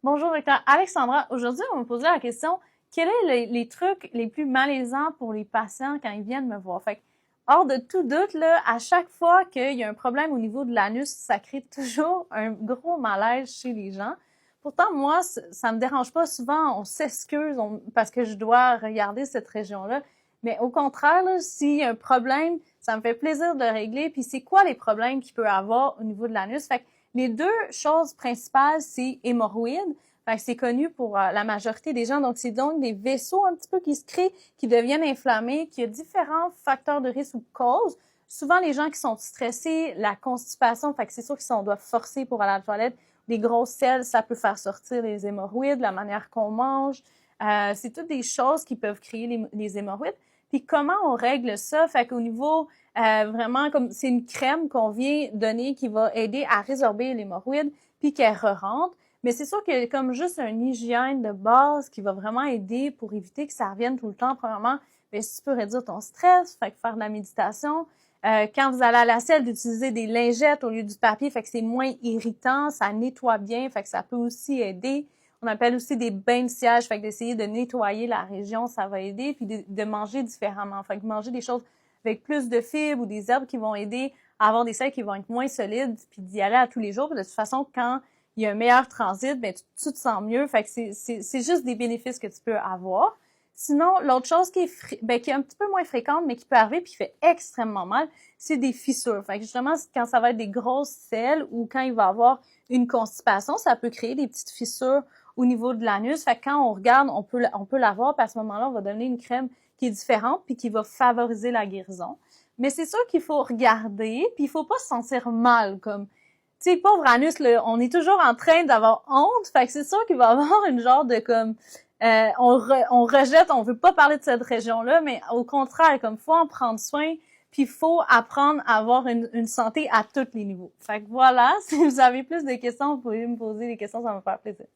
Bonjour, docteur Alexandra. Aujourd'hui, on va me poser la question, quels sont les trucs les plus malaisants pour les patients quand ils viennent me voir? Fait que, hors de tout doute, là, à chaque fois qu'il y a un problème au niveau de l'anus, ça crée toujours un gros malaise chez les gens. Pourtant, moi, ça me dérange pas souvent. On s'excuse parce que je dois regarder cette région-là. Mais au contraire, là, s'il y a un problème, ça me fait plaisir de le régler. Puis c'est quoi les problèmes qu'il peut avoir au niveau de l'anus? Fait que les deux choses principales, c'est hémorroïdes. Fait que c'est connu pour la majorité des gens. Donc, c'est donc des vaisseaux un petit peu qui se créent, qui deviennent inflammés, qui a différents facteurs de risque ou causes. Souvent, les gens qui sont stressés, la constipation, fait que c'est sûr qu'ils doivent forcer pour aller à la toilette. Des grosses selles, ça peut faire sortir les hémorroïdes, la manière qu'on mange. C'est toutes des choses qui peuvent créer les hémorroïdes. Puis comment on règle ça? Fait qu'au niveau vraiment comme c'est une crème qu'on vient donner qui va aider à résorber l'hémorroïde puis qu'elle re-rentre. Mais c'est sûr que comme juste une hygiène de base qui va vraiment aider pour éviter que ça revienne tout le temps. Premièrement, bien, si tu peux réduire ton stress, fait que faire de la méditation. Quand vous allez à la selle, d'utiliser des lingettes au lieu du papier, fait que c'est moins irritant, ça nettoie bien, fait que ça peut aussi aider. On appelle aussi des bains de siège, fait que d'essayer de nettoyer la région, ça va aider, puis de manger différemment. Fait que manger des choses avec plus de fibres ou des herbes qui vont aider à avoir des selles qui vont être moins solides, puis d'y aller à tous les jours. Puis de toute façon, quand il y a un meilleur transit, ben tu te sens mieux. Fait que c'est juste des bénéfices que tu peux avoir. Sinon, l'autre chose qui est, qui est un petit peu moins fréquente, mais qui peut arriver puis qui fait extrêmement mal, c'est des fissures. Fait que justement, quand ça va être des grosses selles ou quand il va y avoir une constipation, ça peut créer des petites fissures au niveau de l'anus. Fait que quand on regarde, on peut l'avoir, puis à ce moment-là, on va donner une crème qui est différente puis qui va favoriser la guérison. Mais c'est sûr qu'il faut regarder, puis il faut pas se sentir mal, comme, tu sais, pauvre anus, là, on est toujours en train d'avoir honte, fait que c'est sûr qu'il va y avoir une genre de, comme, on rejette, on veut pas parler de cette région-là, mais au contraire, comme, faut en prendre soin, puis il faut apprendre à avoir une santé à tous les niveaux. Fait que voilà, si vous avez plus de questions, vous pouvez me poser des questions, ça va me faire plaisir.